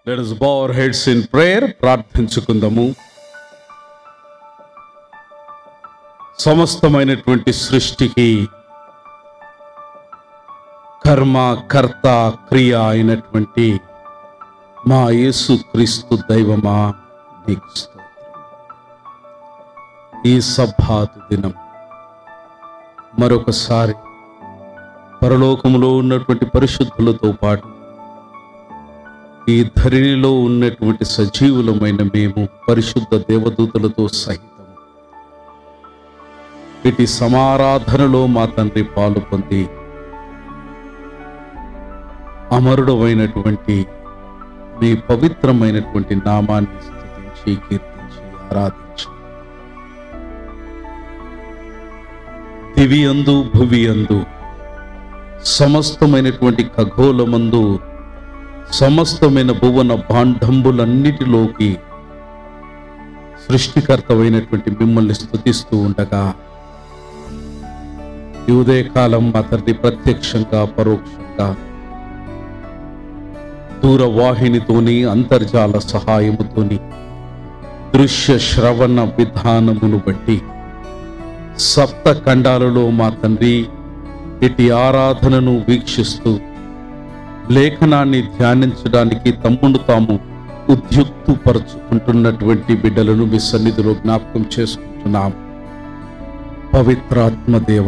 Let us bow our heads in prayer. ప్రార్థించుకుందాము. సమస్తమైనటువంటి సృష్టికి కర్మ కర్త క్రియ అయినటువంటి మా యేసుక్రీస్తు దైవమా నీకు స్తోత్రం. ఈ సబ్బాతు దినం మరొకసారి పరలోకములో ఉన్నటువంటి పరిశుద్ధులతో పాటు ఈ ధరణిలో ఉన్నటువంటి సజీవులమైన మేము పరిశుద్ధ దేవదూతలతో సహితం ఇటు సమారాధనలో మా తండ్రి పాలు పొంది అమరుడమైనటువంటి మీ పవిత్రమైనటువంటి నామాన్ని స్తుతించి కీర్తించి ఆరాధించి దివియందు భువియందు సమస్తమైనటువంటి ఖగోళమందు సమస్తమైన భువన భాండంబులన్నిటిలోకి సృష్టికర్తమైనటువంటి మిమ్మల్ని స్తుతిస్తూ ఉండగా ఈ ఉదయకాలం మా తండ్రి ప్రత్యక్షంగా పరోక్షంగా దూరవాహినితోని అంతర్జాల సహాయముతోని దృశ్య శ్రవణ విధానమును బట్టి సప్త ఖండాలలో మా తండ్రి ఇటు ఆరాధనను వీక్షిస్తూ లేఖనాన్ని ధ్యానించడానికి తమ్మును తాము ఉద్యుక్తుపరుచుకుంటున్నటువంటి బిడ్డలను మీ సన్నిధిలో జ్ఞాపకం చేసుకుంటున్నాం. పవిత్రాత్మదేవ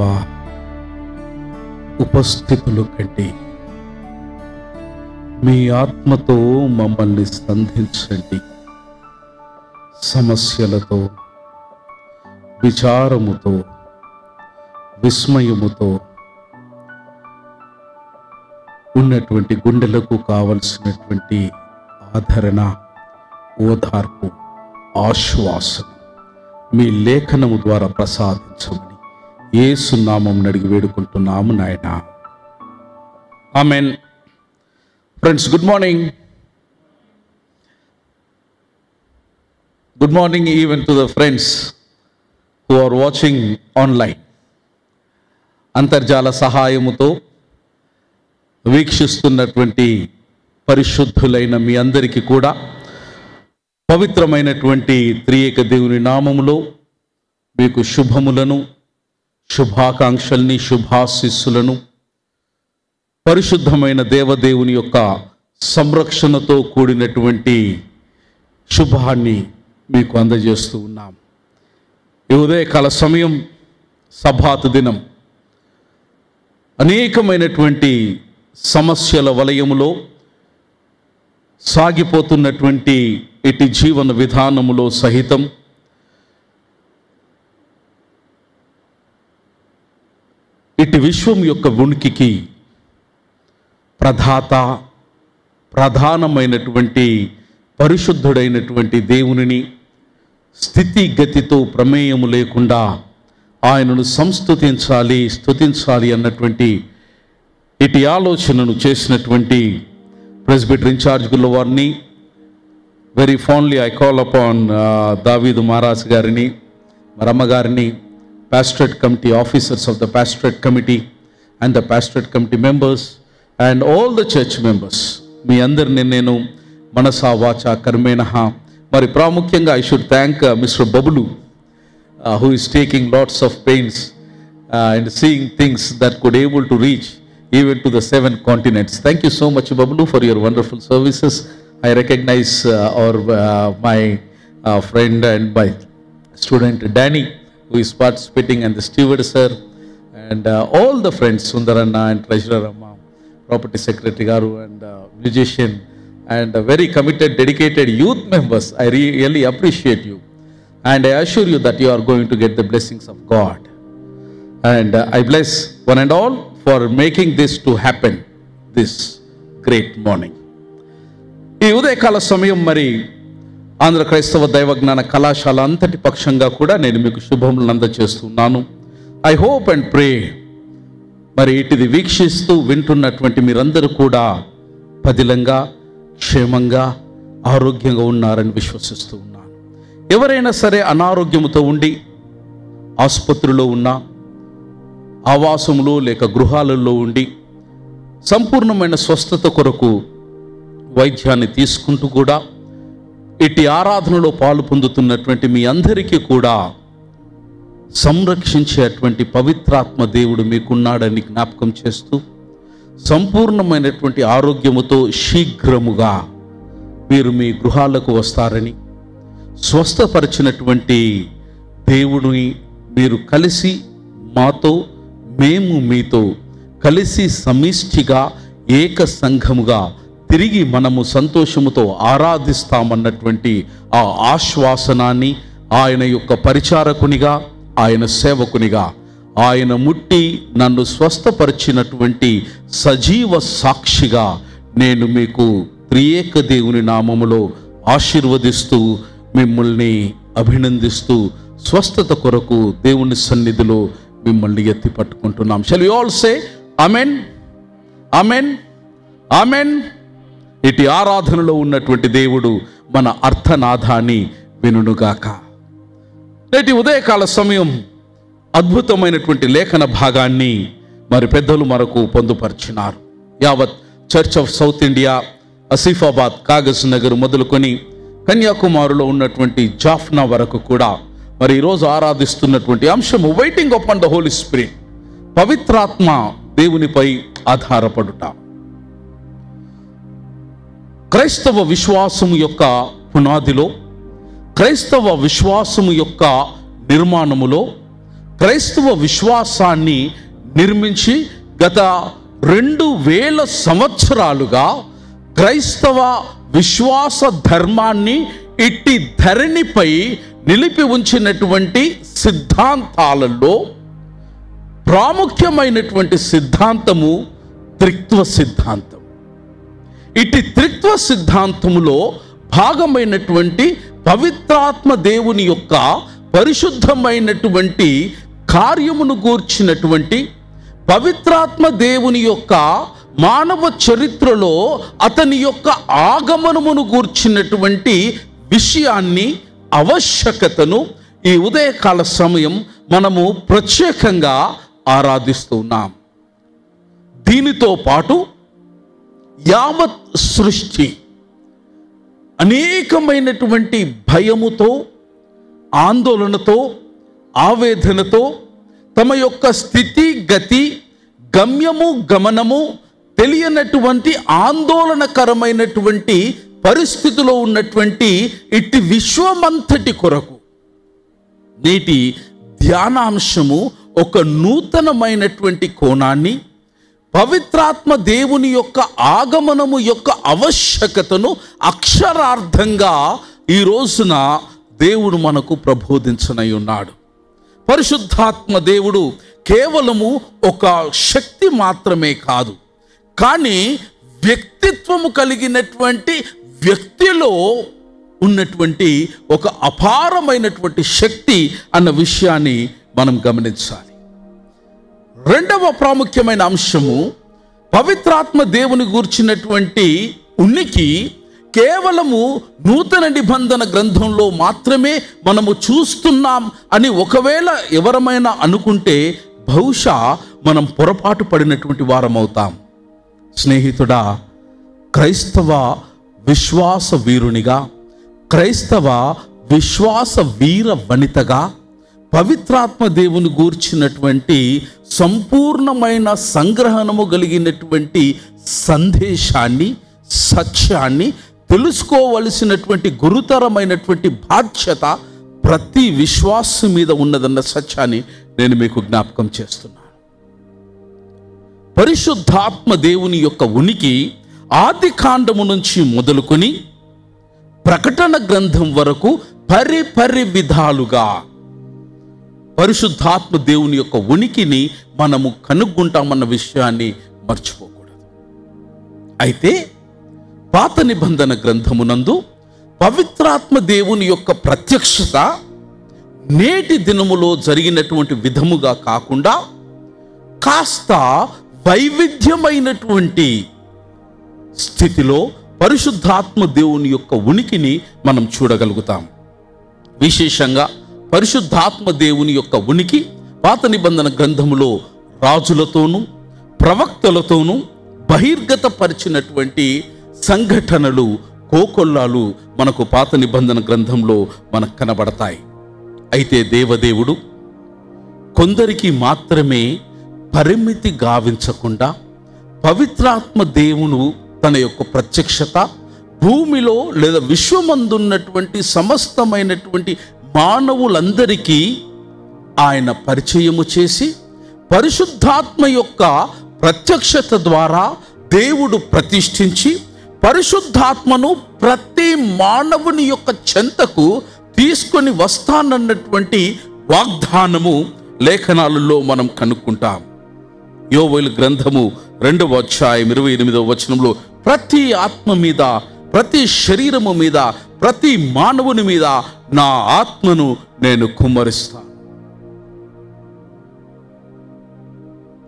ఉపస్థితులు కండి మీ ఆత్మతో మమ్మల్ని సంధించండి. సమస్యలతో విచారముతో విస్మయముతో ఉన్నటువంటి గుండెలకు కావలసినటువంటి ఆదరణ, ఓదార్పు, ఆశ్వాసం మీ లేఖనము ద్వారా ప్రసాదించమని యేసు నామమున అడిగి వేడుకుంటున్నాము నాయనా. Amen. Friends, good morning. Good morning even to the friends who are watching online. అంతర్జాల సహాయముతో వీక్షిస్తున్నటువంటి పరిశుద్ధులైన మీ అందరికీ కూడా పవిత్రమైనటువంటి త్రియేక దేవుని నామములో మీకు శుభములను, శుభాకాంక్షల్ని, శుభాశీస్సులను పరిశుద్ధమైన దేవదేవుని యొక్క సంరక్షణతో కూడినటువంటి శుభాన్ని మీకు అందజేస్తూ ఉన్నాం. ఈ ఉదయకాల సమయం సబ్బాతు దినం అనేకమైనటువంటి సమస్యల వలయములో సాగిపోతున్నటువంటి ఇటు జీవన విధానములో సహితం ఇటు విశ్వం యొక్క ఉనికికి ప్రధానమైనటువంటి పరిశుద్ధుడైనటువంటి దేవునిని స్థితిగతితో ప్రమేయము లేకుండా ఆయనను స్తుతించాలి అన్నటువంటి ఇటు ఆలోచనను చేసినటువంటి ప్రెస్బిటర్ ఇన్ఛార్జ్ వారిని very fondly I call upon Daveedu Maharaj గారిని, మరమ్మ గారిని, pastorate committee officers of the pastorate committee and the pastorate committee members and all the church members మీ అందరిని నేను మనసా వాచా కర్మేణ మరి ప్రాముఖ్యంగా I should thank mister Babulu who is taking lots of pains and seeing things that could able to reach even to the 7 continents. Thank you so much, Bablu, for your wonderful services. I recognize my friend and my student Danny, who is participating, and the steward sir, and all the friends, Sundaranna and Treasurer Amma, Property Secretary Garu, and musician, and very committed, dedicated youth members. I really appreciate you. And I assure you that you are going to get the blessings of God. And I bless one and all for making this to happen this great morning. ఈ ఉదయకాల సమయం మరి ఆంధ్ర క్రైస్తవ దైవజ్ఞాన కళాశాల అంతటి పక్షంగా కూడా నేను మీకు శుభములను అందజేస్తున్నాను. ఐ హోప్ అండ్ ప్రే మరి ఇటుది వీక్షిస్తూ వింటున్నటువంటి మీరందరూ కూడా పదిలంగా, క్షేమంగా, ఆరోగ్యంగా ఉన్నారని విశ్వసిస్తూ ఉన్నాను. ఎవరైనా సరే అనారోగ్యముతో ఉండి ఆసుపత్రిలో ఉన్నా, ఆవాసములో లేక గృహాలలో ఉండి సంపూర్ణమైన స్వస్థత కొరకు వైద్యాన్ని తీసుకుంటూ కూడా ఇటు ఆరాధనలో పాలు పొందుతున్నటువంటి మీ అందరికీ కూడా సంరక్షించేటువంటి పవిత్రాత్మ దేవుడు మీకున్నాడని జ్ఞాపకం చేస్తూ సంపూర్ణమైనటువంటి ఆరోగ్యముతో శీఘ్రముగా మీరు మీ గృహాలకు వస్తారని, స్వస్థపరిచినటువంటి దేవుడిని మీరు కలిసి మాతో, మేము మీతో కలిసి సమిష్టిగా ఏక సంఘముగా తిరిగి మనము సంతోషముతో ఆరాధిస్తామన్నటువంటి ఆ ఆశ్వాసనాన్ని ఆయన యొక్క పరిచారకునిగా, ఆయన సేవకునిగా, ఆయన ముట్టి నన్ను స్వస్థపరిచినటువంటి సజీవ సాక్షిగా నేను మీకు త్రియేక దేవుని నామములో ఆశీర్వదిస్తూ మిమ్మల్ని అభినందిస్తూ స్వస్థత కొరకు దేవుని సన్నిధిలో మిమ్మల్ని ఎత్తి పట్టుకుంటున్నాం. Shall we all say amen, amen, amen. ఇటు ఆరాధనలో ఉన్నటువంటి దేవుడు మన అర్థనాదాన్ని వినుగాక. నేటి ఉదయకాల సమయం అద్భుతమైనటువంటి లేఖన భాగాన్ని మరి పెద్దలు మనకు పొందుపరిచినారు. యావత్ church of south India, Asifabad, Kagaz Nagar మొదలుకొని కన్యాకుమారిలో ఉన్నటువంటి జాఫ్నా వరకు కూడా మరి ఈరోజు ఆరాధిస్తున్నటువంటి అంశము waiting upon the Holy Spirit, పవిత్రాత్మ దేవునిపై ఆధారపడుట. క్రైస్తవ విశ్వాసము యొక్క పునాదిలో, క్రైస్తవ విశ్వాసము యొక్క నిర్మాణములో, క్రైస్తవ విశ్వాసాన్ని నిర్మించి గత 2000 సంవత్సరాలుగా క్రైస్తవ విశ్వాస ధర్మాన్ని ఇట్టి ధరణిపై నిలిపి ఉంచినటువంటి సిద్ధాంతాలలో ప్రాముఖ్యమైనటువంటి సిద్ధాంతము త్రిత్వ సిద్ధాంతం. ఇటు త్రిత్వ సిద్ధాంతములో భాగమైనటువంటి పవిత్రాత్మ దేవుని యొక్క పరిశుద్ధమైనటువంటి కార్యమును గూర్చినటువంటి, పవిత్రాత్మ దేవుని యొక్క మానవ చరిత్రలో అతని యొక్క ఆగమనమును గూర్చినటువంటి విషయాన్ని, ఆవశ్యకతను ఈ ఉదయకాల సమయం మనము ప్రత్యేకంగా ఆరాధిస్తున్నాం. దీనితో పాటు యావత్ సృష్టి అనేకమైనటువంటి భయముతో, ఆందోళనతో, ఆవేదనతో తమ యొక్క స్థితి గతి, గమ్యము గమనము తెలియనటువంటి ఆందోళనకరమైనటువంటి పరిస్థితిలో ఉన్నటువంటి ఇట్టి విశ్వమంతటి కొరకు నేటి ధ్యానాంశము ఒక నూతనమైనటువంటి కోణాన్ని, పవిత్రాత్మ దేవుని యొక్క ఆగమనము యొక్క ఆవశ్యకతను అక్షరార్థంగా ఈ రోజున దేవుడు మనకు ప్రబోధించనై ఉన్నాడు. పరిశుద్ధాత్మ దేవుడు కేవలము ఒక శక్తి మాత్రమే కాదు, కానీ వ్యక్తిత్వము కలిగినటువంటి వ్యక్తిలో ఉన్నటువంటి ఒక అపారమైనటువంటి శక్తి అన్న విషయాన్ని మనం గమనించాలి. రెండవ ప్రాముఖ్యమైన అంశము, పవిత్రాత్మ దేవుని గూర్చినటువంటి ఉనికి కేవలము నూతన నిబంధన గ్రంథంలో మాత్రమే మనము చూస్తున్నాం అని ఒకవేళ ఎవరమైనా అనుకుంటే బహుశా మనం పొరపాటు పడినటువంటి వారమవుతాం. స్నేహితుడా, క్రైస్తవ విశ్వాస వీరునిగా, క్రైస్తవ విశ్వాస వీర వనితగా పవిత్రాత్మ దేవుని గూర్చినటువంటి సంపూర్ణమైన సంగ్రహణము కలిగినటువంటి సందేశాన్ని, సత్యాన్ని తెలుసుకోవలసినటువంటి గురుతరమైనటువంటి బాధ్యత ప్రతి విశ్వాసం మీద ఉన్నదన్న సత్యాన్ని నేను మీకు జ్ఞాపకం చేస్తున్నాను. పరిశుద్ధాత్మ దేవుని యొక్క ఉనికి ఆది కాండము నుంచి మొదలుకొని ప్రకటన గ్రంథం వరకు పరిపరి విధాలుగా పరిశుద్ధాత్మ దేవుని యొక్క ఉనికిని మనము కనుగొంటామన్న విషయాన్ని మర్చిపోకూడదు. అయితే పాత నిబంధన గ్రంథమునందు పవిత్రాత్మ దేవుని యొక్క ప్రత్యక్షత నేటి దినములో జరిగినటువంటి విధముగా కాకుండా కాస్త వైవిధ్యమైనటువంటి స్థితిలో పరిశుద్ధాత్మ దేవుని యొక్క ఉనికిని మనం చూడగలుగుతాం. విశేషంగా పరిశుద్ధాత్మ దేవుని యొక్క ఉనికి పాత నిబంధన గ్రంథములో రాజులతోనూ ప్రవక్తలతోనూ బహిర్గతపరిచినటువంటి సంఘటనలు, కోకొల్లాలు మనకు పాత నిబంధన గ్రంథంలో మనకు కనబడతాయి. అయితే దేవదేవుడు కొందరికి మాత్రమే పరిమితి గావించకుండా పవిత్రాత్మ దేవుడు తన యొక్క ప్రత్యక్షత భూమిలో లేదా విశ్వమందున్నటువంటి సమస్తమైనటువంటి మానవులందరికీ ఆయన పరిచయము చేసి పరిశుద్ధాత్మ యొక్క ప్రత్యక్షత ద్వారా దేవుడు ప్రతిష్ఠించి పరిశుద్ధాత్మను ప్రతి మానవుని యొక్క చెంతకు తీసుకొని వస్తానన్నటువంటి వాగ్దానము లేఖనాలలో మనం కనుక్కుంటాం. యోవేలు గ్రంథము 2వ అధ్యాయం 28వ వచనంలో ప్రతి ఆత్మ మీద, ప్రతి శరీరము మీద, ప్రతి మానవుని మీద నా ఆత్మను నేను కుమ్మరిస్తాను.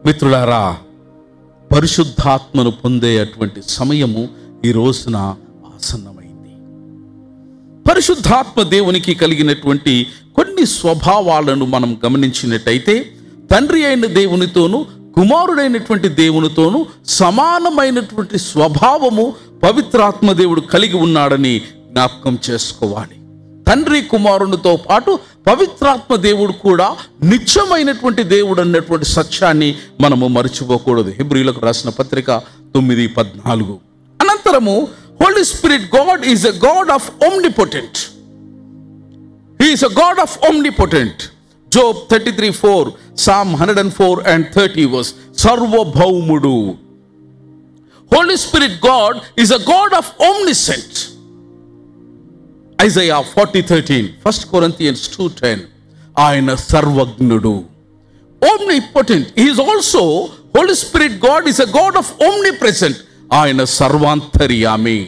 మిత్రులారా, పరిశుద్ధాత్మను పొందే అటువంటి సమయము ఈ రోజున ఆసన్నమైంది. పరిశుద్ధాత్మ దేవునికి కలిగినటువంటి కొన్ని స్వభావాలను మనం గమనించినట్టయితే తండ్రి అయిన దేవునితోనూ కుమారుడైనటువంటి దేవునితోనూ సమానమైనటువంటి స్వభావము పవిత్రాత్మ దేవుడు కలిగి ఉన్నాడని జ్ఞాపకం చేసుకోవాలి. తండ్రి కుమారునితో పాటు పవిత్రాత్మ దేవుడు కూడా నిత్యమైనటువంటి దేవుడు అన్నటువంటి సత్యాన్ని మనము మర్చిపోకూడదు. హెబ్రీయులకు రాసిన పత్రిక 9:14. అనంతరము Holy Spirit God is a God of omnipotent. He is a God of omnipotent. Job 33:4, Psalm 104 and 30 verse. Sarvabhaumudu. Holy Spirit God is a God of omniscient. Isaiah 40:13, 1 Corinthians 2:10. Ayana Sarvagnudu. Omnipotent. He is also, Holy Spirit God is a God of omnipresent. Ayana Sarvantariyami.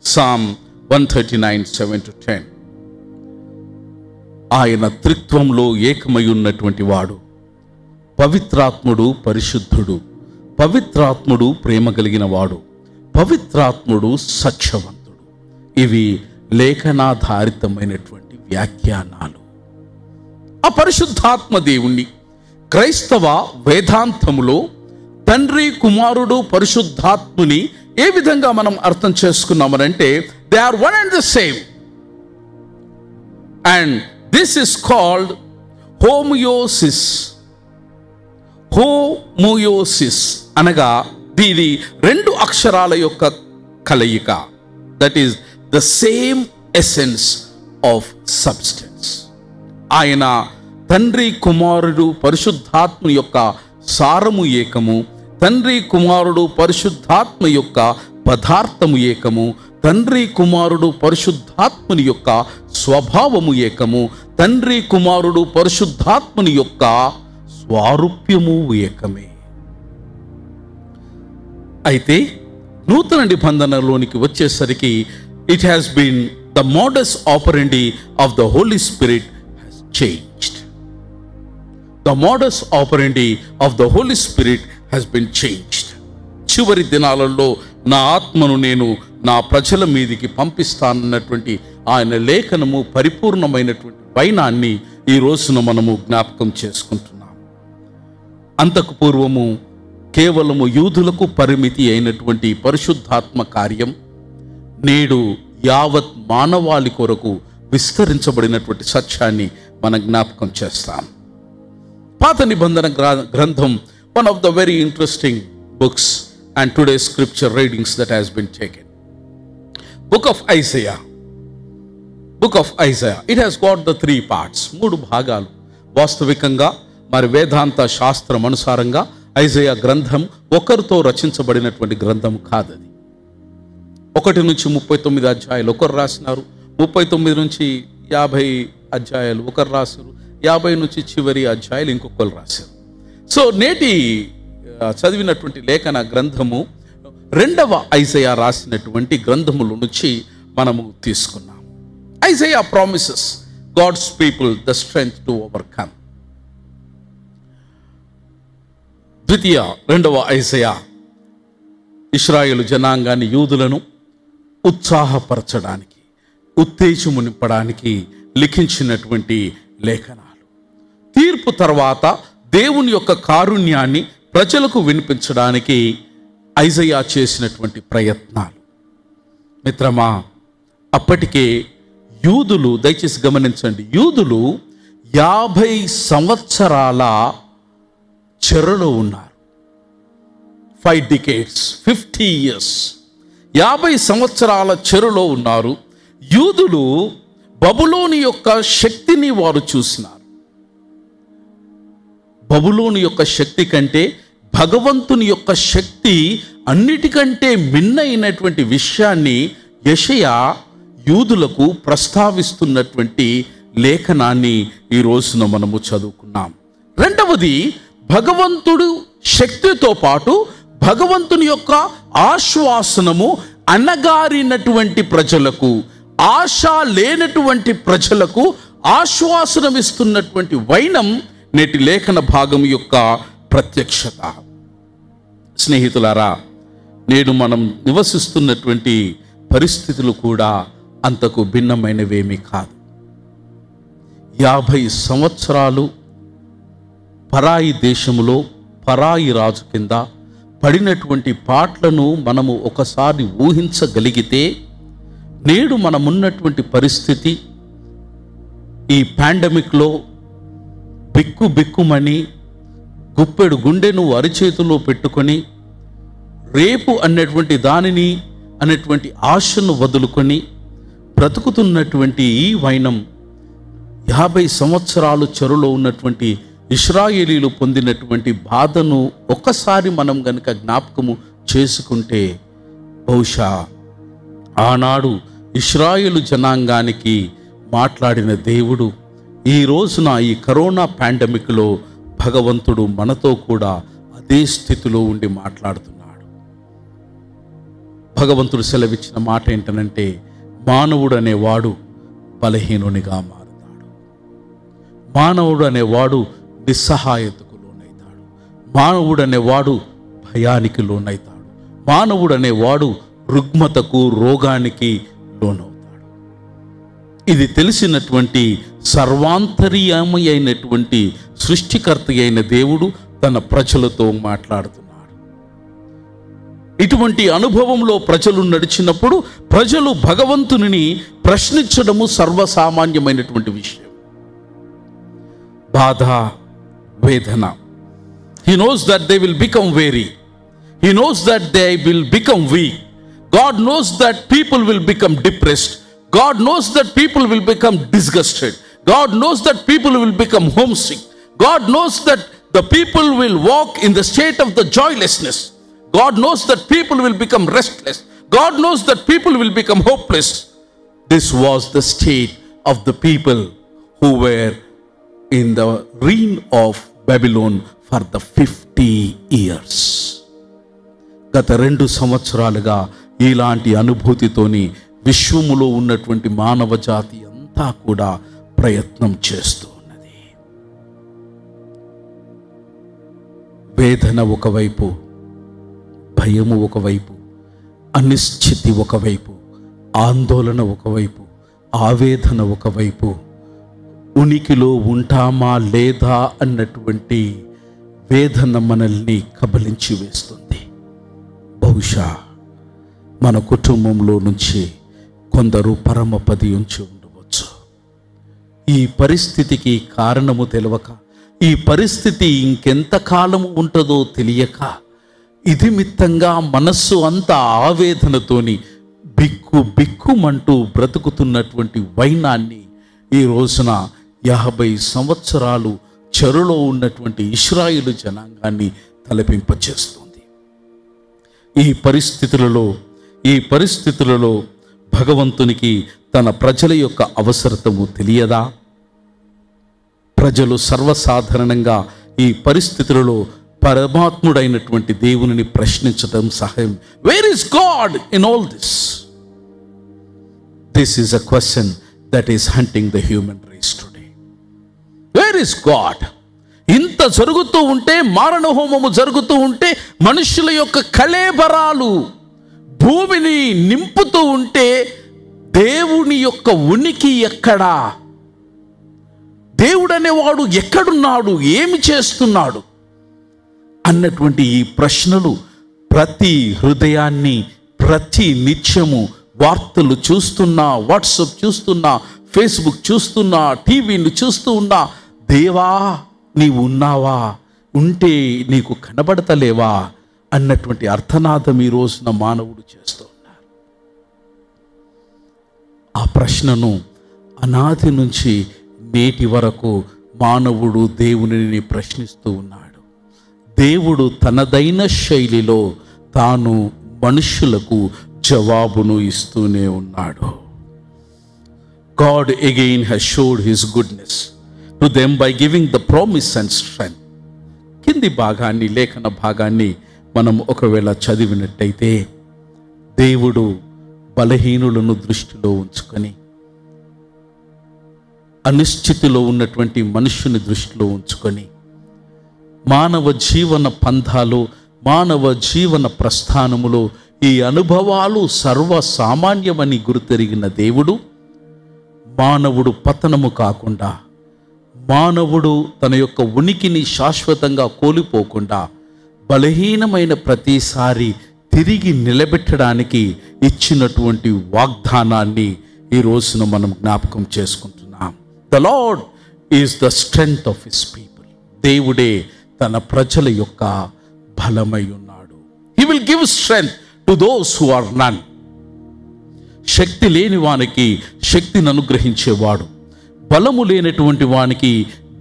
Psalm 139:7-10. ఆయన త్రిత్వంలో ఏకమై ఉన్నటువంటి వాడు. పవిత్రాత్ముడు పరిశుద్ధుడు, పవిత్రాత్ముడు ప్రేమ కలిగిన వాడు, పవిత్రాత్ముడు సత్యవంతుడు. ఇవి లేఖనాధారితమైనటువంటి వ్యాఖ్యానాలు. ఆ పరిశుద్ధాత్మ దేవుణ్ణి క్రైస్తవ వేదాంతములో తండ్రి కుమారుడు పరిశుద్ధాత్ముని ఏ విధంగా మనం అర్థం చేసుకున్నామనంటే they are one and the same. And this is called homoiosis. Homoiosis అనగా దీని 2 అక్షరాల యొక్క కలయిక. That is the same essence of substance. ఆయన తండ్రి కుమారుడు పరిశుద్ధాత్మ యొక్క సారము ఏకము, తండ్రి కుమారుడు పరిశుద్ధాత్మ యొక్క పదార్థము ఏకము, తండ్రి కుమారుడు పరిశుద్ధాత్మని యొక్క స్వభావము ఏకము, తండ్రి కుమారుడు పరిశుద్ధాత్మని యొక్క స్వారూప్యము ఏకమే. అయితే నూతన నిబంధనలోనికి వచ్చేసరికి it has been the modus operandi of the Holy Spirit has changed. The modus operandi of the Holy Spirit has been changed. చివరి దినాలలో నా ఆత్మను నేను నా ప్రజల మీదికి పంపిస్తానన్నటువంటి ఆయన లేఖనము పరిపూర్ణమైనటువంటి వైనాన్ని ఈ రోజున మనము జ్ఞాపకం చేసుకుంటున్నాం. అంతకు పూర్వము కేవలము యూదులకు పరిమితి అయినటువంటి పరిశుద్ధాత్మ కార్యం నేడు యావత్ మానవాళి కొరకు విస్తరించబడినటువంటి సత్యాన్ని మనం జ్ఞాపకం చేస్తాం. పాత నిబంధన గ్రంథం one of the very interesting books and today's scripture readings that has been taken. Book of Isaiah. Book of Isaiah. It has got the 3 parts. 3 భాగాలు. వాస్తవికంగా మరి వేదాంత శాస్త్రం అనుసారంగా ఐజయా గ్రంథం ఒకరితో రచించబడినటువంటి గ్రంథం కాదది. 1 నుంచి 39 అధ్యాయాలు ఒకరు రాసినారు, 39 నుంచి 50 అధ్యాయాలు ఒకరు రాశారు, 50 నుంచి చివరి అధ్యాయాలు ఇంకొకరు రాశారు. సో నేటి చదివినటువంటి లేఖన గ్రంథము 2వ ఐజయా రాసినటువంటి గ్రంథముల నుంచి మనము తీసుకున్నాం. Isaiah promises God's people the strength to overcome. 2వ ఐజయా ఇశ్రాయేలు జనాంగాన్ని, యూదులను ఉత్సాహపరచడానికి, ఉత్తేజము నింపడానికి లిఖించినటువంటి లేఖనాలు. తీర్పు తర్వాత దేవుని యొక్క కారుణ్యాన్ని ప్రజలకు వినిపించడానికి ఐజయా చేసినటువంటి ప్రయత్నాలు. మిత్రమా, అప్పటికే యూదులు, దయచేసి గమనించండి, యూదులు 50 సంవత్సరాల చెరలో ఉన్నారు. 5 decades, 50 years, 50 సంవత్సరాల చెరలో ఉన్నారు. యూదులు బబులోను యొక్క శక్తిని వారు చూసినారు. బబులోను యొక్క శక్తి కంటే భగవంతుని యొక్క శక్తి అన్నిటికంటే మిన్నైనటువంటి విషయాన్ని యెషయా యూదులకు ప్రస్తావిస్తున్నటువంటి లేఖనాన్ని ఈ రోజున మనము చదువుకున్నాం. రెండవది, భగవంతుడు శక్తితో పాటు భగవంతుని యొక్క ఆశ్వాసనము అణగారినటువంటి ప్రజలకు, ఆశ లేనటువంటి ప్రజలకు ఆశ్వాసనం ఇస్తున్నటువంటి వైనం నేటి లేఖన భాగం యొక్క ప్రత్యక్షత. స్నేహితులారా, నేడు మనం నివసిస్తున్నటువంటి పరిస్థితులు కూడా అంతకు భిన్నమైనవేమీ కాదు. 50 సంవత్సరాలు పరాయి దేశములో పరాయి రాజు కింద పడినటువంటి పాటలను మనము ఒకసారి ఊహించగలిగితే, నేడు మనమున్నటువంటి పరిస్థితి, ఈ పాండమిక్లో బిక్కుమని గుప్పెడు గుండెను అరిచేతిలో పెట్టుకొని రేపు అనేటువంటి దానిని అనేటువంటి ఆశను వదులుకొని బ్రతుకుతున్నటువంటి ఈ వైనం 50 సంవత్సరాలు చెరులో ఉన్నటువంటి ఇశ్రాయేలీలు పొందినటువంటి బాధను ఒక్కసారి మనం గనుక జ్ఞాపకము చేసుకుంటే, బహుశా ఆనాడు ఇశ్రాయేలు జనాంగానికి మాట్లాడిన దేవుడు ఈ రోజున ఈ కరోనా పాండమిక్లో భగవంతుడు మనతో కూడా అదే స్థితిలో ఉండి మాట్లాడుతున్నాడు. భగవంతుడు సెలవిచ్చిన మాట ఏంటనంటే, మానవుడు అనేవాడు బలహీనునిగా మారుతాడు, మానవుడు అనేవాడు నిస్సహాయతకు లోనైతాడు, మానవుడు అనేవాడు భయానికి లోనైతాడు, మానవుడు అనేవాడు రుగ్మతకు, రోగానికి లోనవుతాడు. ఇది తెలిసినటువంటి సర్వాంతర్యామి అయినటువంటి సృష్టికర్త అయిన దేవుడు తన ప్రజలతో మాట్లాడుతున్నాడు. ఇటువంటి అనుభవంలో ప్రజలు నడిచినప్పుడు ప్రజలు భగవంతుని ప్రశ్నించడము సర్వసామాన్యమైనటువంటి విషయం. బాధ, వేదన. He knows that they will become weary. He knows that they will become weak. God knows that people will become depressed. God knows that people will become disgusted. God knows that people will become homesick. God knows that the people will walk in the state of the joylessness. God knows that people will become restless. God knows that people will become hopeless. This was the state of the people who were in the reign of Babylon for the 50 years. గత 2 సంవత్సరాలుగా ఇలాంటి అనుభూతితోని విశ్వములో ఉన్నటువంటి మానవ జాతి అంతా కూడా ప్రయత్నం చేస్తూ ఉన్నది. వేదన ఒకవైపు, భయము ఒకవైపు, అనిశ్చితి ఒకవైపు, ఆందోళన ఒకవైపు, ఆవేదన ఒకవైపు, ఉనికిలో ఉంటామా లేదా అన్నటువంటి వేదన మనల్ని కబలించి వేస్తుంది. బహుశా మన కుటుంబంలో నుంచి కొందరు పరమపది ఉంచి ఉండవచ్చు. ఈ పరిస్థితికి కారణము తెలియక, ఈ పరిస్థితి ఇంకెంతకాలము ఉంటుందో తెలియక, ఇదిమిత్తంగా మనస్సు అంతా ఆవేదనతోని బిక్కుమంటూ బ్రతుకుతున్నటువంటి వైనాన్ని ఈ రోజున 50 సంవత్సరాలు చెరులో ఉన్నటువంటి ఇశ్రాయేలు జనాంగాన్ని తలపింపచేస్తుంది. ఈ పరిస్థితులలో భగవంతునికి తన ప్రజల యొక్క అవసరతము తెలియదా? ప్రజలు సర్వసాధారణంగా ఈ పరిస్థితులలో పరమాత్ముడైనటువంటి దేవునిని ప్రశ్నించడం సహాయం. Where is God in all this? This is a question that is haunting the human race today. Where is God? ఇంత జరుగుతూ ఉంటే, మారణ హోమము జరుగుతూ ఉంటే, మనుషుల యొక్క కళేబరాలు భూమిని నింపుతూ ఉంటే, దేవుని యొక్క ఉనికి ఎక్కడా? దేవుడు అనేవాడు ఎక్కడున్నాడు? ఏమి చేస్తున్నాడు అన్నటువంటి ఈ ప్రశ్నలు ప్రతి హృదయాన్ని ప్రతి నిత్యము వార్తలు చూస్తున్నా, వాట్సాప్ చూస్తున్నా, ఫేస్బుక్ చూస్తున్నా, టీవీని చూస్తూ ఉన్నా, దేవా నీవు ఉన్నావా, ఉంటే నీకు కనబడతలేవా అన్నటువంటి అర్థనాదం ఈ రోజున మానవుడు చేస్తూ ఉన్నారు. ఆ ప్రశ్నను అనాది నుంచి నేటి వరకు మానవుడు దేవునిని ప్రశ్నిస్తూ ఉన్నాడు. దేవుడు తనదైన శైలిలో తాను మనుషులకు జవాబును ఇస్తూనే ఉన్నాడు. God again has showed his goodness to them by giving the promise and strength. కింది భాగాన్ని, లేఖన భాగాన్ని మనం ఒకవేళ చదివినట్టయితే, దేవుడు బలహీనులను దృష్టిలో ఉంచుకొని, అనిశ్చితిలో ఉన్నటువంటి మనుషుని దృష్టిలో ఉంచుకొని, మానవ జీవన పంథాలు, మానవ జీవన ప్రస్థానములో ఈ అనుభవాలు సర్వసామాన్యమని గుర్తెరిగిన దేవుడు, మానవుడు పతనము కాకుండా, మానవుడు తన యొక్క ఉనికిని శాశ్వతంగా కోల్పోకుండా, బలహీనమైన ప్రతిసారి తిరిగి నిలబెట్టడానికి ఇచ్చినటువంటి వాగ్దానాన్ని ఈ రోజున మనం జ్ఞాపకం చేసుకుంటున్నాం. The lord is the strength of his people. దేవుడే తన ప్రజల యొక్క బలమై ఉన్నాడు. He will give strength to those who are none. శక్తి లేని వానికి శక్తిని అనుగ్రహించేవాడు, బలము లేనటువంటి వానికి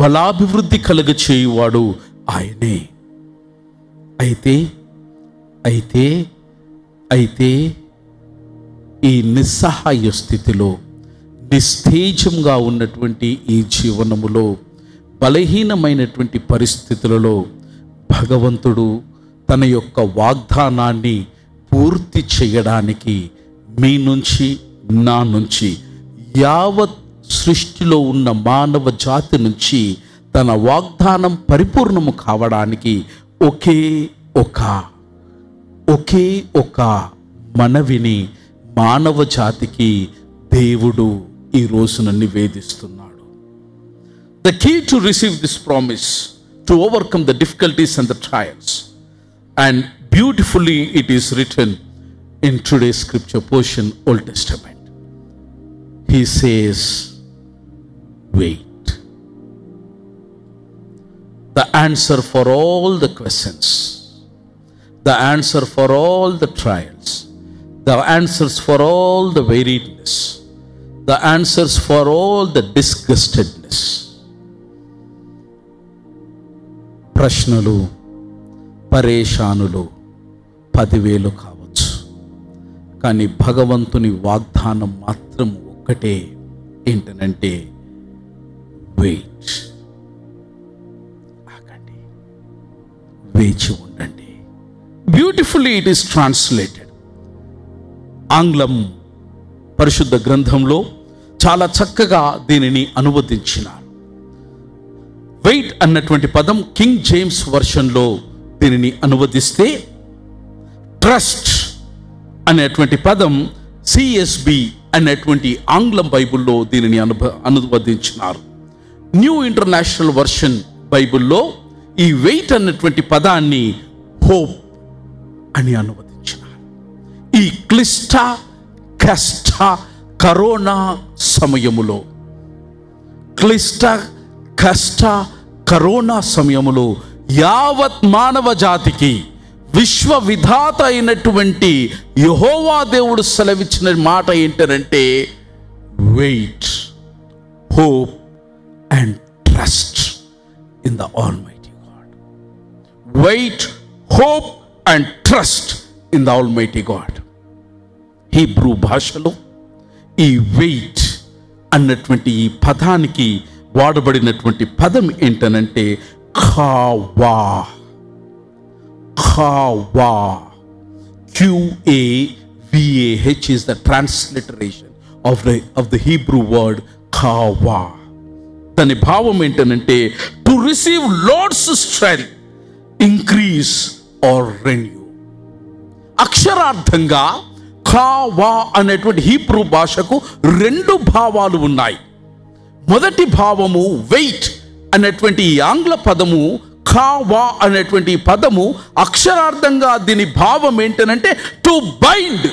బలాభివృద్ధి కలుగ చేయువాడు ఆయనే. అయితే అయితే అయితే ఈ నిస్సహాయ స్థితిలో, నిస్తేజంగా ఉన్నటువంటి ఈ జీవనములో, బలహీనమైనటువంటి పరిస్థితులలో భగవంతుడు తన యొక్క వాగ్దానాన్ని పూర్తి చేయడానికి మీ నుంచి, నా నుంచి, యావత్ సృష్టిలో ఉన్న మానవ జాతి నుంచి తన వాగ్దానం పరిపూర్ణము కావడానికి ఒకే ఒక మనవిని మానవ జాతికి దేవుడు ఈ రోజున నివేదిస్తున్నాడు. The key to receive this promise, to overcome the difficulties and the trials. And beautifully it is written in today's scripture portion, Old Testament. He says, wait. The answer for all the questions, the answer for all the trials, the answers for all the weariness, the answers for all the disgustedness. ప్రశ్నలు, పరేషానులు 10,000 కావచ్చు, కానీ భగవంతుని వాగ్దానం మాత్రం ఒక్కటే, ఏంటనంటే wait. ఆగండి, వేచి ఉండండి. Beautifully it is translated. ఆంగ్లం పరిశుద్ధ గ్రంథంలో చాలా చక్కగా దీనిని అనువదించినారు. వెయిట్ అన్నటువంటి పదం కింగ్ జేమ్స్ వర్షన్లో దీనిని అనువదిస్తే, ట్రస్ట్ అనేటువంటి పదం సిఎస్బి అనేటువంటి ఆంగ్లం బైబిల్లో దీనిని అనువదించినారు. న్యూ ఇంటర్నేషనల్ వర్షన్ బైబిల్లో ఈ వెయిట్ అన్నటువంటి పదాన్ని హోప్ అని అనువదించినారు. ఈ క్లిష్ట కష్ట కరోనా సమయములో, క్లిష్ట కష్ట కరోనా సమయములో యావత్ మానవ జాతికి విశ్వ విధాత అయినటువంటి యెహోవా దేవుడు సెలవిచ్చిన మాట ఏంటంటే, wait, hope and trust in the Almighty God. Wait, hope and trust in the Almighty God. Hebrew భాషలో ఈ వెయిట్ అన్నటువంటి ఈ పదానికి వాడబడినటువంటి పదం ఏంటనంటే ఖావా. ఖావా, QAVAH is the transliteration of the Hebrew word ఖావా. దాని భావం ఏంటనంటే to receive lord's strength, increase or renew. అక్షరార్థంగా ఖావా అనేటువంటి హీబ్రూ భాషకు 2 భావాలు ఉన్నాయి. మొదటి భావము వెయిట్ అనేటువంటి ఈ ఆంగ్ల పదము, ఖావా అనేటువంటి పదము అక్షరార్థంగా దీని భావం ఏంటనంటే to bind,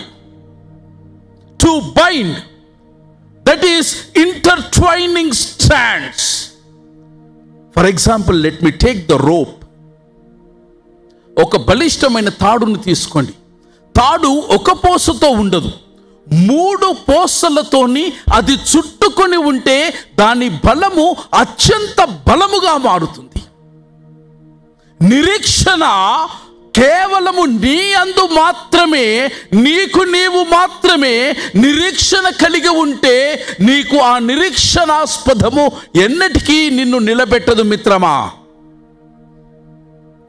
to bind, that is intertwining strands. For example, let me take the rope. ఒక బలిష్టమైన తాడును తీసుకోండి. తాడు ఒక పోసతో ఉండదు, 3 పోసలతోని అది చుట్టుకొని ఉంటే దాని బలము అత్యంత బలముగా మారుతుంది. నిరీక్షణ కేవలము నీ అందు మాత్రమే, నీకు నీవు మాత్రమే నిరీక్షణ కలిగి ఉంటే నీకు ఆ నిరీక్షణాస్పదము ఎన్నటికీ నిన్ను నిలబెట్టదు మిత్రమా.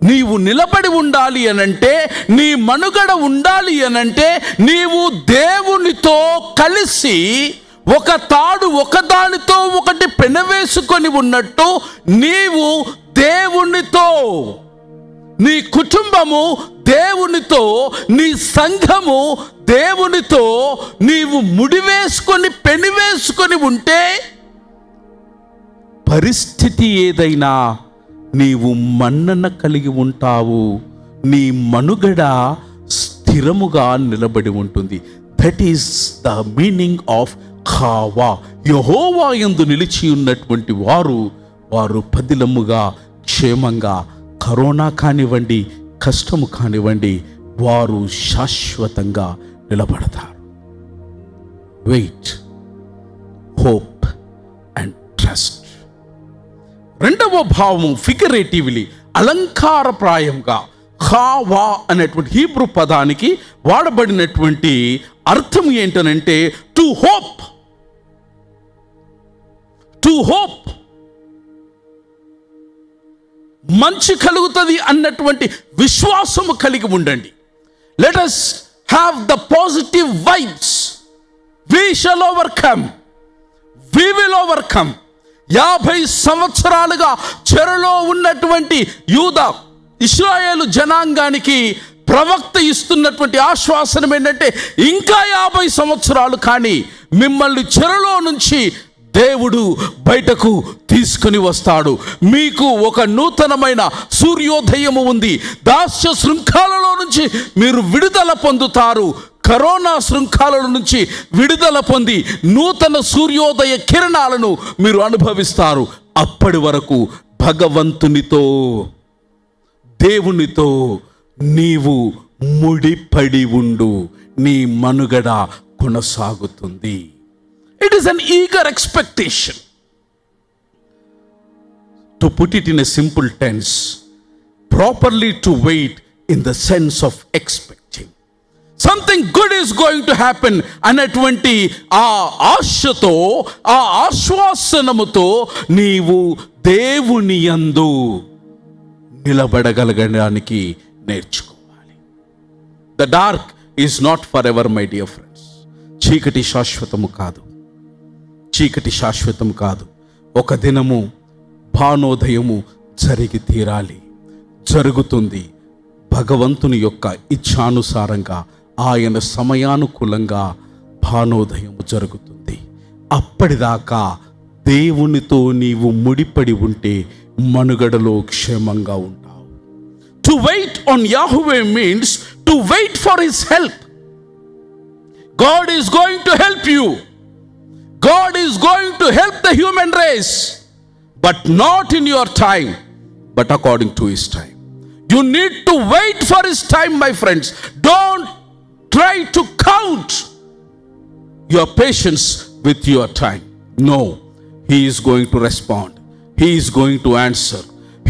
నీవు నిలబడి ఉండాలి అనంటే, నీ మనుగడ ఉండాలి అనంటే, నీవు దేవునితో కలిసి ఒక తాడు ఒకదానితో ఒకటి పెనవేసుకొని ఉన్నట్టు నీవు దేవునితో, నీ కుటుంబము దేవునితో, నీ సంఘము దేవునితో నీవు ముడివేసుకొని పెనివేసుకొని ఉంటే పరిస్థితి ఏదైనా నీవు మన్నన కలిగి ఉంటావు, నీ మనుగడ స్థిరముగా నిలబడి ఉంటుంది. That is the meaning of ఖావా. యెహోవా యందు నిలిచి ఉన్నటువంటి వారు పదిలముగా క్షేమంగా, కరోనా కానివ్వండి, కష్టము కానివ్వండి, వారు శాశ్వతంగా నిలబడతారు. Wait, hope and trust. రెండవ భావము ఫిగరేటివ్లీ, అలంకారప్రాయంగా ఖావా అనేటువంటి హీబ్రూ పదానికి వాడబడినటువంటి అర్థం ఏంటనంటే టు హోప్. టు హోప్, మంచి కలుగుతుంది అన్నటువంటి విశ్వాసము కలిగి ఉండండి. Let us have the positive vibes. We shall overcome. We will overcome. 50 సంవత్సరాలుగా చెరలో ఉన్నటువంటి యూదా ఇశ్రాయేలు జనాంగానికి ప్రవక్త ఇస్తున్నటువంటి ఆశ్వాసనం ఏంటంటే, ఇంకా 50 సంవత్సరాలు కానీ మిమ్మల్ని చెరలో నుంచి దేవుడు బయటకు తీసుకుని వస్తాడు. మీకు ఒక నూతనమైన సూర్యోదయము ఉంది. దాస్య శృంఖాలలో నుంచి మీరు విడుదల పొందుతారు. కరోనా శృంఖాల నుంచి విడుదల పొంది నూతన సూర్యోదయ కిరణాలను మీరు అనుభవిస్తారు. అప్పటి వరకు భగవంతునితో, దేవునితో నీవు ముడిపడి ఉండు, నీ మనుగడ కొనసాగుతుంది. It is an eager expectation. To put it in a simple tense, properly to wait in the sense of expecting. Something good is going to happen అనేటువంటి ఆ ఆశతో, ఆ ఆశ్వాసనముతో నీవు దేవుని యందు నిలబడగలగడానికి నేర్చుకోవాలి. The dark is not forever, my dear friends. చీకటి శాశ్వతము కాదు, చీకటి శాశ్వతం కాదు. ఒక దినము భానోదయము జరిగి తీరాలి, జరుగుతుంది. భగవంతుని యొక్క ఇచ్ఛానుసారంగా, ఆయన సమయానుకూలంగా భానోదయము జరుగుతుంది. అప్పటిదాకా దేవునితో నీవు ముడిపడి ఉంటే మనుగడలో క్షేమంగా ఉంటావు. To wait on Yahweh means to wait for his help. God is going to help you. God is going to help the human race, but not in your time, but according to his time. You need to wait for his time, my friends. Don't try to count your patience with your time. No, he is going to respond. He is going to answer.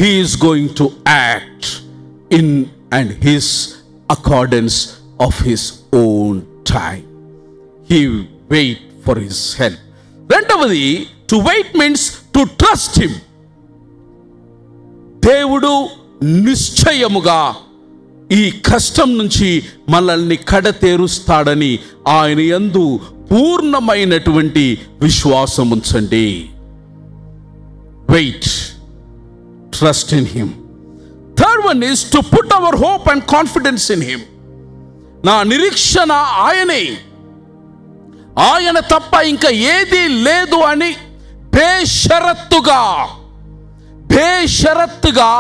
He is going to act in and his accordance of his own time. He wait for his help. రెండవది, to wait means to trust him. దేవుడు నిశ్చయముగా ఈ కష్టం నుంచి మనల్ని కడతేరుస్తాడని ఆయన యందు పూర్ణమైనటువంటి విశ్వాసం ఉంచండి. Wait, trust in him. Third one is to put our hope and confidence in him. నా నిరీక్షణ ఆయనే, ఆయన తప్ప ఇంకా ఏది లేదు అని బేషరత్తుగా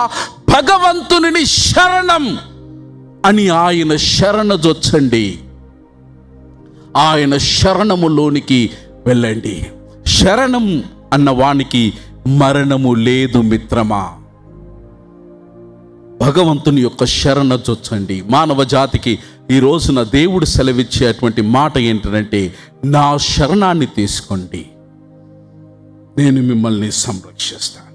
భగవంతుని శరణం అని ఆయన శరణజొచ్చండి. ఆయన శరణములోనికి వెళ్ళండి. శరణం అన్నవానికి మరణము లేదు మిత్రమా. భగవంతుని యొక్క శరణ జొచ్చండి. మానవ జాతికి ఈ రోజున దేవుడు సెలవిచ్చేటువంటి మాట ఏంటంటే, నా శరణాన్ని తీసుకోండి, నేను మిమ్మల్ని సంరక్షిస్తాను.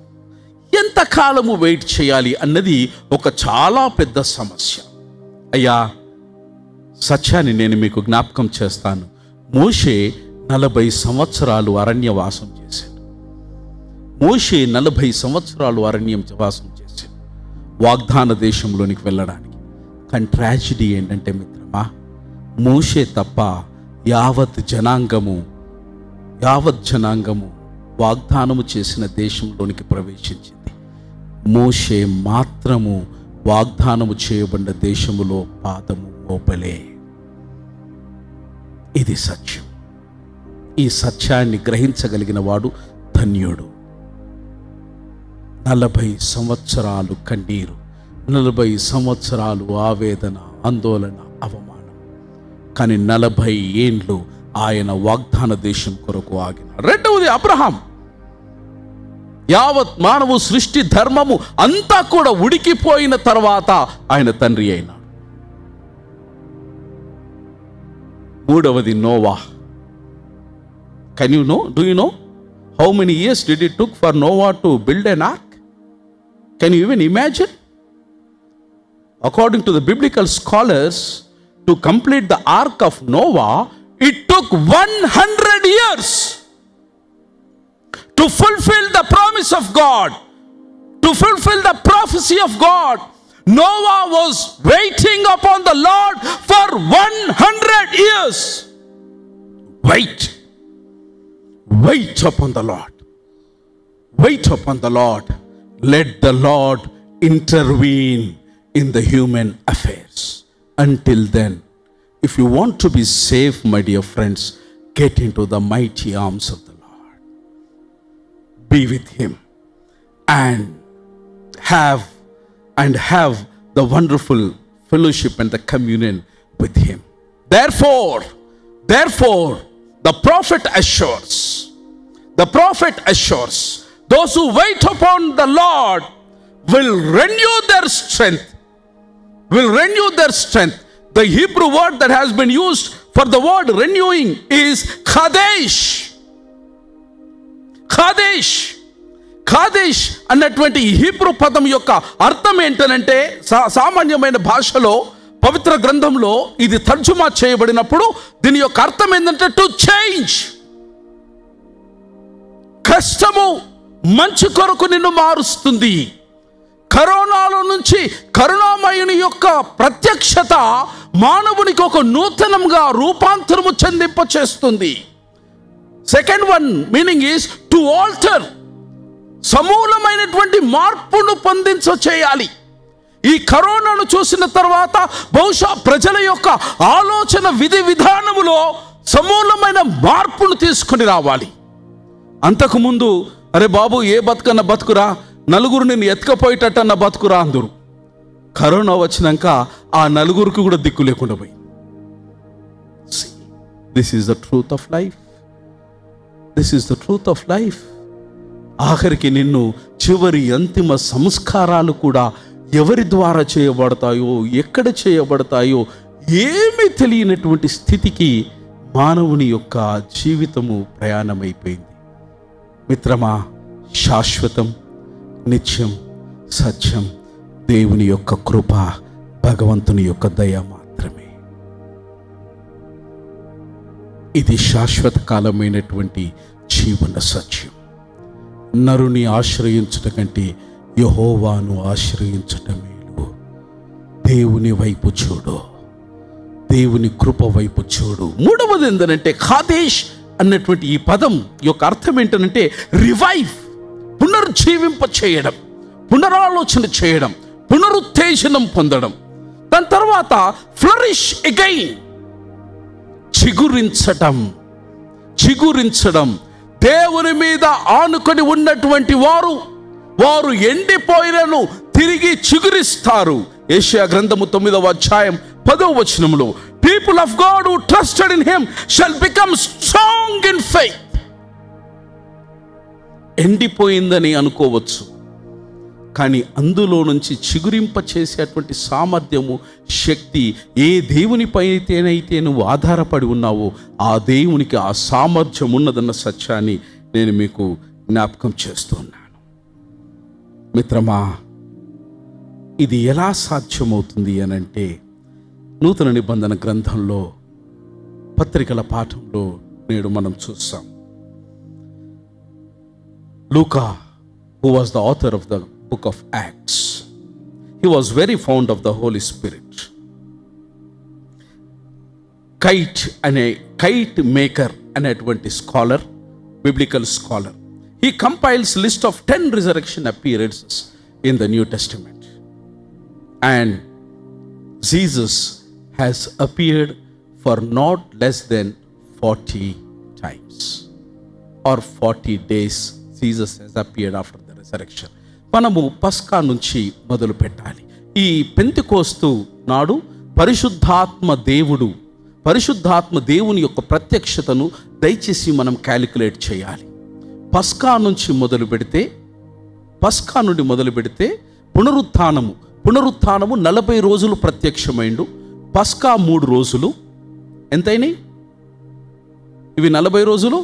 ఎంతకాలము వెయిట్ చేయాలి అన్నది ఒక చాలా పెద్ద సమస్య. అయ్యా, సత్యాన్ని నేను మీకు జ్ఞాపకం చేస్తాను. మోషే 40 సంవత్సరాలు అరణ్యవాసం చేశాడు. మోషే 40 సంవత్సరాలు అరణ్యవాసం చేశాడు వాగ్దాన దేశంలోనికి వెళ్ళడానికి. కానీ ట్రాజిడీ ఏంటంటే మిత్రమా, మోషే తప్ప యావత్ జనాంగము వాగ్దానము చేసిన దేశంలోనికి ప్రవేశించింది. మోషే మాత్రము వాగ్దానము చేయబడిన దేశములో పాదము మోపలే. ఇది సత్యం. ఈ సత్యాన్ని గ్రహించగలిగిన వాడు ధన్యుడు. 40 సంవత్సరాలు కన్నీరు, 40 సంవత్సరాలు ఆవేదన, ఆందోళన, అవమానం. కానీ 40 ఏండ్లు ఆయన వాగ్దాన దేశం కొరకు ఆగినాడు. రెండవది అబ్రహాం. యావత్ మానవ సృష్టి ధర్మము అంతా కూడా ఉడికిపోయిన తర్వాత ఆయన తండ్రి అయినాడు. మూడవది Noah. Do you know how many years did it took for Noah to build an ark? Can you even imagine? According to the biblical scholars, to complete the ark of Noah, it took 100 years to fulfill the promise of God, to fulfill the prophecy of God. Noah was waiting upon the Lord for 100 years. Wait upon the Lord. Wait upon the Lord. Let the Lord intervene in the human affairs. Until then, if you want to be safe, my dear friends, get into the mighty arms of the Lord. Be with Him and have the wonderful fellowship and the communion with Him. Therefore, the prophet assures, those who wait upon the Lord will renew their strength. The Hebrew word that has been used for the word renewing is Kadesh. అన్నటువంటి Hebrew పదం యొక్క అర్థం ఏంటనంటే, సామాన్యమైన భాషలో పవిత్ర గ్రంథంలో ఇది తర్జుమా చేయబడినప్పుడు దీని యొక్క అర్థం ఏంటంటే టు చేంజ్. కష్టము మంచి కొరకు నిన్ను మారుస్తుంది. కరోనాలో నుంచి కరుణామయుని యొక్క ప్రత్యక్షత మానవునికి ఒక నూతనంగా రూపాంతరము చెందింప చేస్తుంది. Second one meaning is to alter. సమూలమైనటువంటి మార్పును పొందించ చేయాలి. ఈ కరోనాను చూసిన తర్వాత బహుశా ప్రజల యొక్క ఆలోచన విధి విధానములో సమూలమైన మార్పును తీసుకుని రావాలి. అంతకుముందు అరే బాబు, ఏ బతుకన్న బతుకురా, నలుగురు నేను ఎత్తుకపోయేటట్టన్న బతుకురా అందరు. కరోనా వచ్చినాక ఆ నలుగురికి కూడా దిక్కు లేకుండా పోయి. This is the truth of life. ఆఖరికి నిన్ను చివరి అంతిమ సంస్కారాలు కూడా ఎవరి ద్వారా చేయబడతాయో, ఎక్కడ చేయబడతాయో ఏమీ తెలియనటువంటి స్థితికి మానవుని యొక్క జీవితము ప్రయాణమైపోయింది. మిత్రమా, శాశ్వతం, నిత్యం, సత్యం దేవుని యొక్క కృప, భగవంతుని యొక్క దయ మాత్రమే. ఇది శాశ్వత కాలమైనటువంటి జీవన సత్యం. నరుని ఆశ్రయించుట కంటే యెహోవాను ఆశ్రయించుట మేలు. దేవుని వైపు చూడు, దేవుని కృప వైపు చూడు. మూడవది ఏంటంటే ఖాదేష్ అన్నటువంటి ఈ పదం యొక్క అర్థం ఏంటంటే రివైవ్, పునర్జీవింప చేయడం, పునరాలోచన చేయడం, పునరుత్తేజనం పొందడం. దాని తర్వాత ఫ్లరిష్ అగైన్, చిగురించడం. దేవుని మీద ఆనుకొని ఉన్నటువంటి వారు ఎండిపోయినను తిరిగి చిగురిస్తారు. యెషయా గ్రంథము 9వ అధ్యాయం 10వ వచనములో People of God who trusted in him shall become strong in faith. ఎండిపోయిందని అనుకోవచ్చు, కానీ అందులో నుంచి చిగురింప చేసేటువంటి సామర్థ్యము, శక్తి ఏ దేవునిపైనైతే నువ్వు ఆధారపడి ఉన్నావో ఆ దేవునికి ఆ సామర్థ్యం ఉన్నదన్న సత్యాన్ని నేను మీకు జ్ఞాపకం చేస్తున్నాను. మిత్రమా, ఇది ఎలా సాధ్యమవుతుంది అనంటే, నూతన నిబంధన గ్రంథంలో పత్రికల పాఠంలో నేడు మనం చూస్తాం. Luca, who was the author of the book of Acts, he was very fond of the Holy Spirit. Kite maker అనేటువంటి scholar, biblical scholar, he compiles list of 10 resurrection appearances in the New Testament, and Jesus has appeared for not less than 40 times, or 40 days Jesus has appeared after the resurrection. మనము పస్కా నుంచి మొదలు పెట్టాలి. ఈ Pentecost నాడు పరిశుద్ధాత్మ దేవుని యొక్క ప్రత్యక్షతను దయచేసి మనం క్యాలిక్యులేట్ చేయాలి. పస్కా నుండి మొదలు పెడితే పునరుత్థానము 40 రోజులు ప్రత్యక్షమైండు. పస్కా 3 రోజులు. ఎంతైనాయి ఇవి? 40 రోజులు,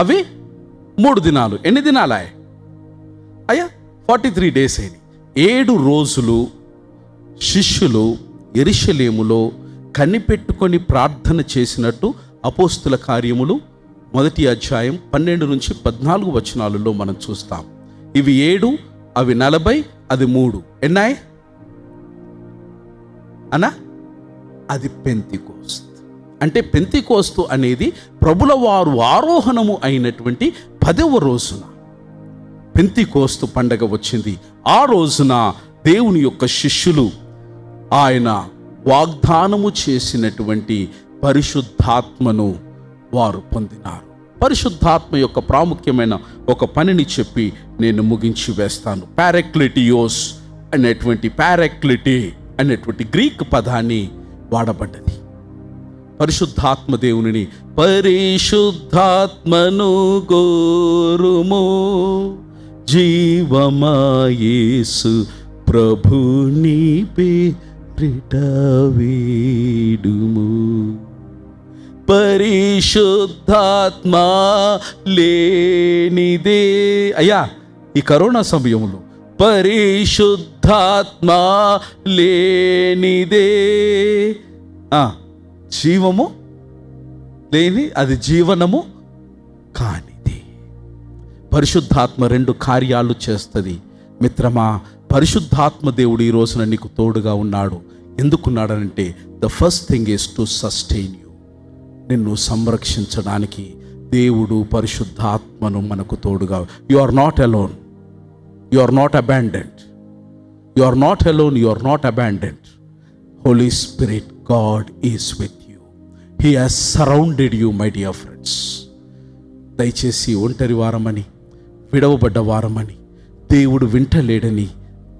అవి 3 దినాలు. ఎన్ని దినాలాయ్ అయ్యా? 43 days అయినాయి. 7 రోజులు శిష్యులు యెరూషలేములో కనిపెట్టుకొని ప్రార్థన చేసినట్టు అపోస్తుల కార్యములు 1వ అధ్యాయం 12 నుంచి 14 వచనాలలో మనం చూస్తాం. ఇవి 7, అవి 40, అది 3. ఎన్నాయి అన్నా? అది పెంతెకోస్తు. అంటే పెంతెకోస్తు అనేది ప్రభుల వారు ఆరోహణము అయినటువంటి 10వ రోజున పెంతెకోస్తు పండగ వచ్చింది. ఆ రోజున దేవుని యొక్క శిష్యులు ఆయన వాగ్దానము చేసినటువంటి పరిశుద్ధాత్మను వారు పొందినారు. పరిశుద్ధాత్మ యొక్క ప్రాముఖ్యమైన ఒక పనిని చెప్పి నేను ముగించి వేస్తాను. పారాక్లిటియోస్ అనేటువంటి గ్రీక్ పదాన్ని వాడబడ్డది. పరిశుద్ధాత్మ దేవునిని పరిశుద్ధాత్మను గోరుము, జీవమాయేసు ప్రభుని పేరిట వీడుము. పరిశుద్ధాత్మ లేనిదే అయ్యా ఈ కరోనా సమయంలో పరిశుద్ధాత్మ లేనిదే జీవము లేని, అది జీవనము కానిది. పరిశుద్ధాత్మ 2 కార్యాలు చేస్తుంది. మిత్రమా, పరిశుద్ధాత్మ దేవుడు ఈ రోజున నీకు తోడుగా ఉన్నాడు. ఎందుకున్నాడనంటే the first thing is to sustain you. నిన్ను సంరక్షించడానికి దేవుడు పరిశుద్ధాత్మను మనకు తోడుగా. You are not alone, you are not abandoned, you are not alone, you are not abandoned. Holy Spirit, God is with you. He has surrounded you, my dear friends. దయచేసి ఒంటరి వారమని, విడవబడ్డ వారమని, దేవుడు వింటలేడని,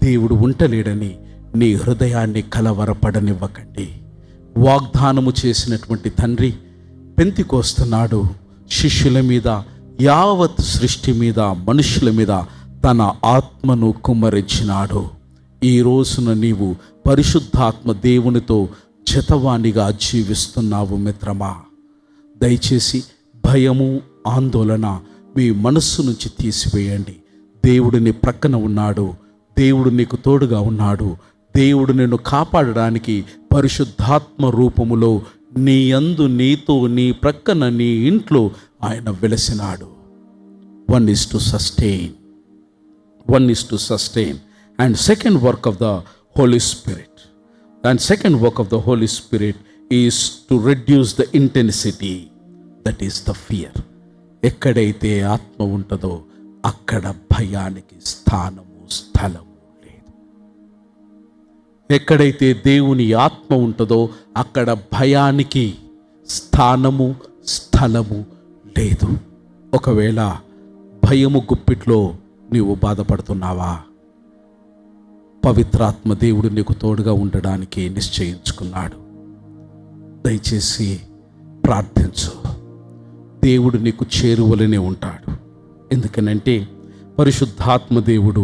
దేవుడు ఉంటలేడని నీ హృదయాన్ని కలవరపడనివ్వకండి. వాగ్దానము చేసినటువంటి తండ్రి పెంతెకోస్తు శిష్యుల మీద, యావత్ సృష్టి మీద, మనుషుల మీద తన ఆత్మను కుమ్మరించినాడు. ఈ రోజున నీవు పరిశుద్ధాత్మ దేవునితో జతవాణిగా జీవిస్తున్నావు. మిత్రమా, దయచేసి భయము, ఆందోళన మీ మనస్సు నుంచి తీసివేయండి. దేవుడు నీ ప్రక్కన ఉన్నాడు, దేవుడు నీకు తోడుగా ఉన్నాడు. దేవుడు నిన్ను కాపాడడానికి పరిశుద్ధాత్మ రూపములో నీ యందు, నీతో, నీ ప్రక్కన, నీ ఇంట్లో ఆయన వెలసినాడు. One is to sustain. And second work of the Holy Spirit. And second work of the Holy Spirit is to reduce the intensity, that is the fear. ఎక్కడైతే ఆత్మ ఉంటుందో అక్కడ భయానికి స్థలము లేదు. ఎక్కడైతే దేవుని ఆత్మ ఉంటుందో అక్కడ భయానికి స్థలము లేదు. ఒకవేళ భయము గుప్పిట్లో నీవు బాధపడుతున్నావా? పవిత్రాత్మ దేవుడు నీకు తోడుగా ఉండడానికి నిశ్చయించుకున్నాడు. దయచేసి ప్రార్థించు. దేవుడు నీకు చేరువలనే ఉంటాడు. ఎందుకనంటే పరిశుద్ధాత్మ దేవుడు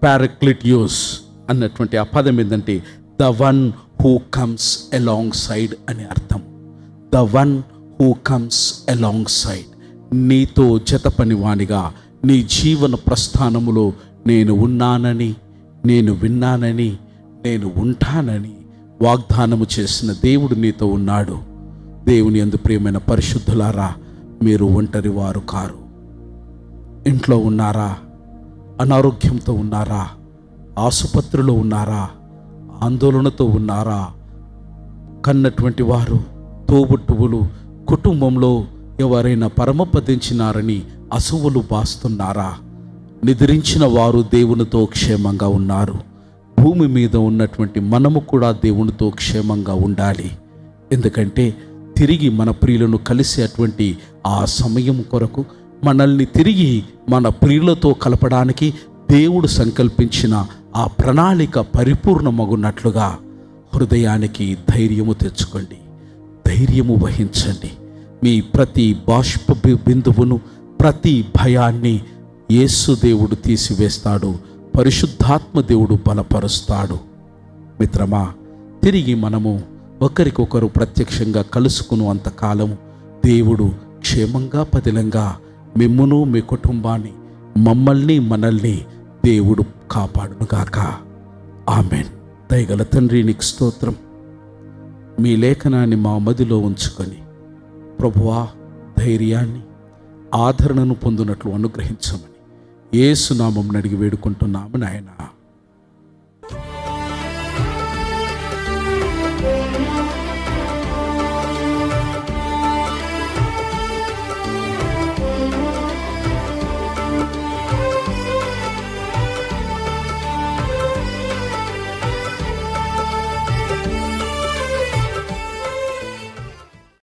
పారాక్లిటియోస్ అన్నటువంటి ఆ పదం ఏంటంటే the one who comes along side అని అర్థం. The one who comes along side, నీతో జత పనివానిగా నీ జీవన ప్రస్థానములో నేను ఉన్నానని, నేను విన్నానని, నేను ఉంటానని వాగ్దానము చేసిన దేవుడు నీతో ఉన్నాడు. దేవుని యందు ప్రియమైన పరిశుద్ధులారా, మీరు ఒంటరి వారు కారు. ఇంట్లో ఉన్నారా? అనారోగ్యంతో ఉన్నారా? ఆసుపత్రిలో ఉన్నారా? ఆందోళనతో ఉన్నారా? కన్నటువంటి వారు, తోబుట్టువులు, కుటుంబంలో ఎవరైనా పరమపదించినారని అసువులు బాస్తున్నారా? నిద్రించిన వారు దేవునితో క్షేమంగా ఉన్నారు. భూమి మీద ఉన్నటువంటి మనము కూడా దేవునితో క్షేమంగా ఉండాలి. ఎందుకంటే తిరిగి మన ప్రియులను కలిసేటువంటి ఆ సమయం కొరకు, మనల్ని తిరిగి మన ప్రియులతో కలపడానికి దేవుడు సంకల్పించిన ఆ ప్రణాళిక పరిపూర్ణమగున్నట్లుగా హృదయానికి ధైర్యము తెచ్చుకోండి, ధైర్యము వహించండి. మీ ప్రతి బాష్ప బిందువును, ప్రతి భయాన్ని యేసు దేవుడు తీసివేస్తాడు. పరిశుద్ధాత్మ దేవుడు బలపరుస్తాడు. మిత్రమా, తిరిగి మనము ఒకరికొకరు ప్రత్యక్షంగా కలుసుకును అంతకాలము దేవుడు క్షేమంగా పదిలంగా మిమ్మును, మీ కుటుంబాన్ని, మమ్మల్ని, మనల్ని దేవుడు కాపాడునుగాక. ఆమెన్. దయగల తండ్రి, నీకు స్తోత్రం. మీ లేఖనాన్ని మా మదిలో ఉంచుకొని ప్రభువా, ధైర్యాన్ని, ఆదరణను పొందినట్లు అనుగ్రహించమని యేసు నామమున అడిగి వేడుకుంటున్నాము నాయనా.